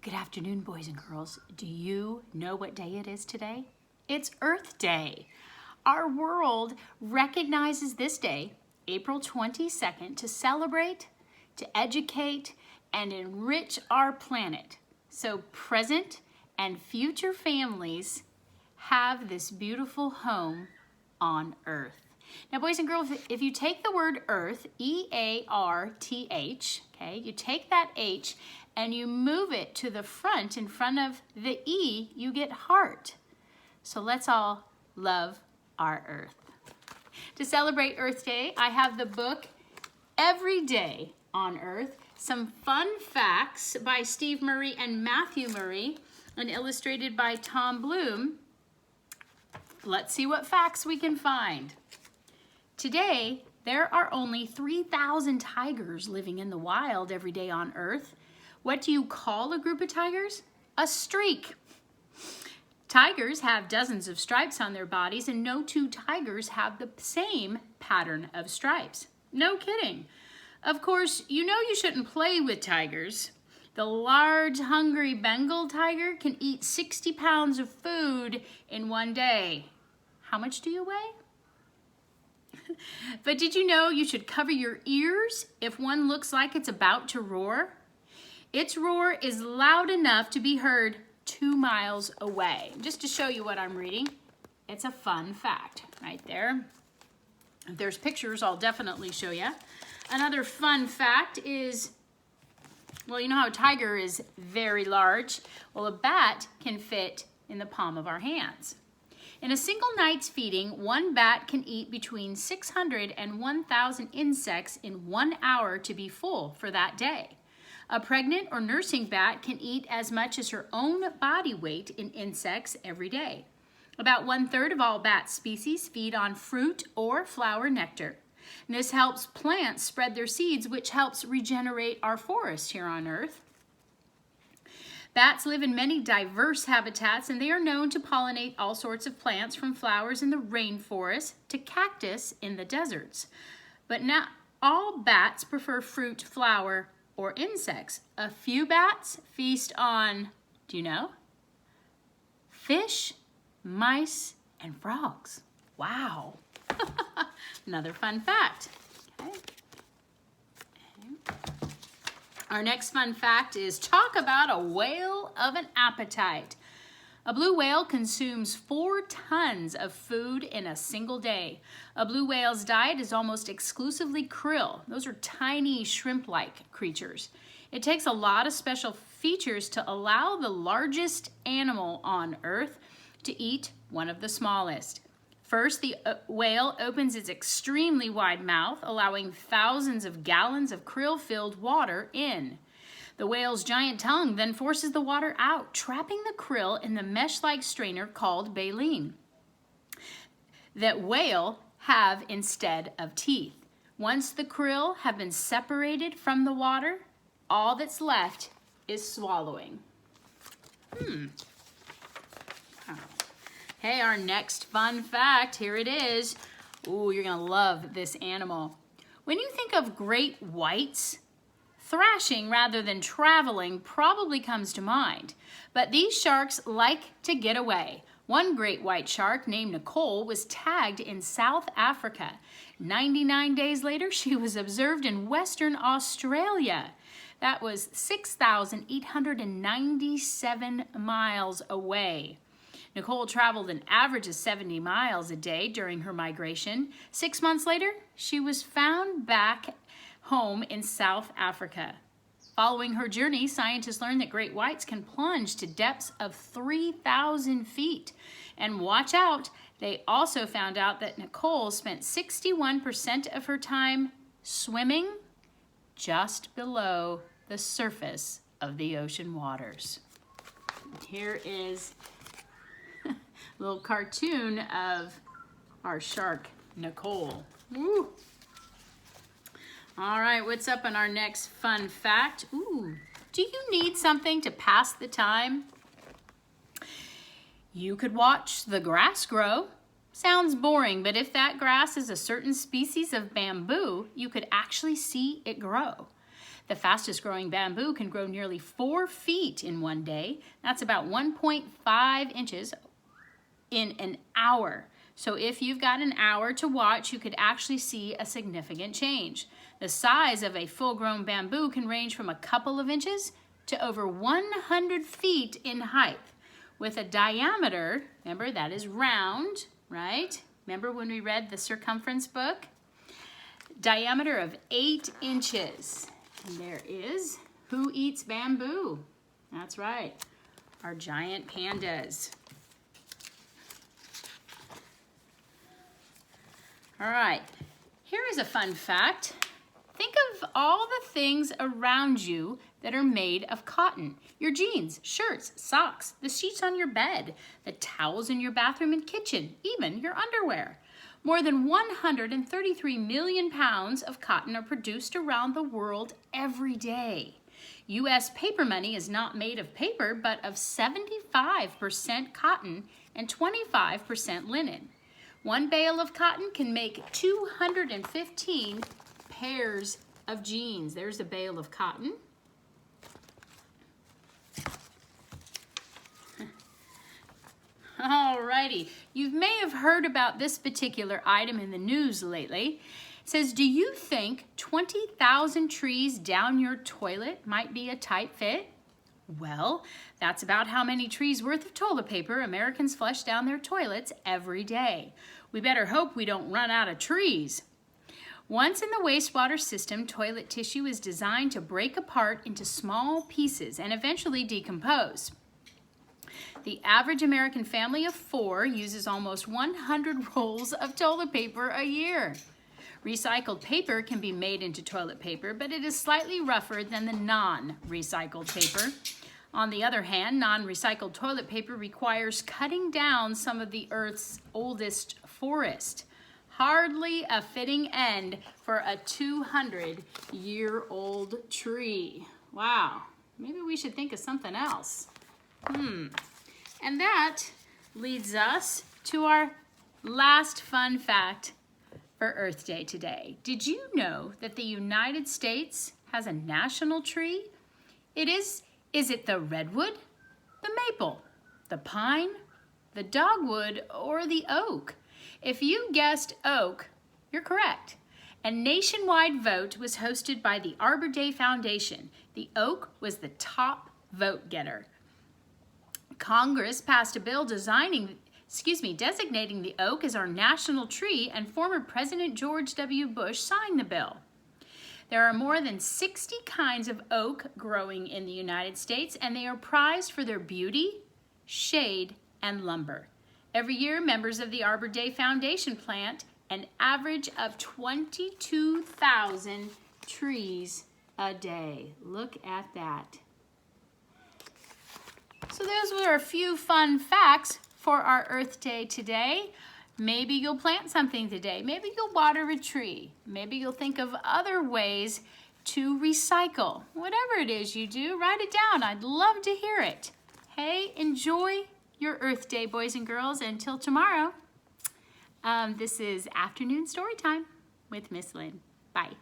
Good afternoon, boys and girls. Do you know what day it is today? It's Earth Day. Our world recognizes this day, April 22nd, to celebrate, to educate, and enrich our planet. So present and future families have this beautiful home on Earth. Now, boys and girls, if you take the word Earth, E-A-R-T-H, okay, you take that H and you move it to the front in front of the E, you get heart. So let's all love our Earth. To celebrate Earth Day, I have the book Every Day on Earth, some fun facts by Steve Murrie and Matthew Murrie, and illustrated by Tom Bloom. Let's see what facts we can find. Today, there are only 3,000 tigers living in the wild every day on Earth. What do you call a group of tigers? A streak. Tigers have dozens of stripes on their bodies, and no two tigers have the same pattern of stripes. No kidding. Of course, you know you shouldn't play with tigers. The large, hungry Bengal tiger can eat 60 pounds of food in one day. How much do you weigh? But did you know you should cover your ears if one looks like it's about to roar? Its roar is loud enough to be heard 2 miles away. Just to show you what I'm reading, it's a fun fact right there. If there's pictures, I'll definitely show you. Another fun fact is, well, you know how a tiger is very large? Well, a bat can fit in the palm of our hands. In a single night's feeding, one bat can eat between 600 and 1,000 insects in 1 hour to be full for that day. A pregnant or nursing bat can eat as much as her own body weight in insects every day. About 1/3 of all bat species feed on fruit or flower nectar. And this helps plants spread their seeds, which helps regenerate our forest here on Earth. Bats live in many diverse habitats, and they are known to pollinate all sorts of plants, from flowers in the rainforest to cactus in the deserts. But not all bats prefer fruit, flower, or insects. A few bats feast on, do you know? Fish, mice, and frogs. Wow. Another fun fact. Okay. Our next fun fact is, talk about a whale of an appetite. A blue whale consumes 4 tons of food in a single day. A blue whale's diet is almost exclusively krill. Those are tiny shrimp-like creatures. It takes a lot of special features to allow the largest animal on Earth to eat one of the smallest. First, the whale opens its extremely wide mouth, allowing thousands of gallons of krill-filled water in. The whale's giant tongue then forces the water out, trapping the krill in the mesh-like strainer called baleen that whale have instead of teeth. Once the krill have been separated from the water, all that's left is swallowing. Hey, our next fun fact, here it is. Ooh, you're gonna love this animal. When you think of great whites, thrashing rather than traveling probably comes to mind. But these sharks like to get away. One great white shark named Nicole was tagged in South Africa. 99 days later, she was observed in Western Australia. That was 6,897 miles away. Nicole traveled an average of 70 miles a day during her migration. 6 months later, she was found back home in South Africa. Following her journey, scientists learned that great whites can plunge to depths of 3,000 feet. And watch out, they also found out that Nicole spent 61% of her time swimming just below the surface of the ocean waters. Here is a little cartoon of our shark, Nicole. Woo! All right, what's up on our next fun fact? Ooh, do you need something to pass the time? You could watch the grass grow. Sounds boring, but if that grass is a certain species of bamboo, you could actually see it grow. The fastest growing bamboo can grow nearly 4 feet in one day. That's about 1.5 inches in an hour. So if you've got an hour to watch, you could actually see a significant change. The size of a full-grown bamboo can range from a couple of inches to over 100 feet in height, with a diameter, remember that is round, right? Remember when we read the circumference book? Diameter of 8 inches. And there is, who eats bamboo? That's right, our giant pandas. All right, here is a fun fact. Think of all the things around you that are made of cotton. Your jeans, shirts, socks, the sheets on your bed, the towels in your bathroom and kitchen, even your underwear. More than 133 million pounds of cotton are produced around the world every day. U.S. paper money is not made of paper, but of 75% cotton and 25% linen. One bale of cotton can make 215 pairs of jeans. There's a bale of cotton. Alrighty, you may have heard about this particular item in the news lately. It says, do you think 20,000 trees down your toilet might be a tight fit? Well, that's about how many trees worth of toilet paper Americans flush down their toilets every day. We better hope we don't run out of trees. Once in the wastewater system, toilet tissue is designed to break apart into small pieces and eventually decompose. The average American family of 4 uses almost 100 rolls of toilet paper a year. Recycled paper can be made into toilet paper, but it is slightly rougher than the non-recycled paper. On the other hand, non-recycled toilet paper requires cutting down some of the Earth's oldest forest. Hardly a fitting end for a 200-year-old tree. Wow, maybe we should think of something else. And that leads us to our last fun fact for Earth Day today. Did you know that the United States has a national tree? Is it the redwood, the maple, the pine, the dogwood, or the oak? If you guessed oak, you're correct. A nationwide vote was hosted by the Arbor Day Foundation. The oak was the top vote getter. Congress passed a bill designating the oak as our national tree, and former President George W. Bush signed the bill. There are more than 60 kinds of oak growing in the United States, and they are prized for their beauty, shade, and lumber. Every year, members of the Arbor Day Foundation plant an average of 22,000 trees a day. Look at that. So those were a few fun facts for our Earth Day today. Maybe you'll plant something today. Maybe you'll water a tree. Maybe you'll think of other ways to recycle. Whatever it is you do, write it down. I'd love to hear it. Hey, enjoy your Earth Day, boys and girls. Until tomorrow, this is Afternoon Story Time with Miss Lynn. Bye.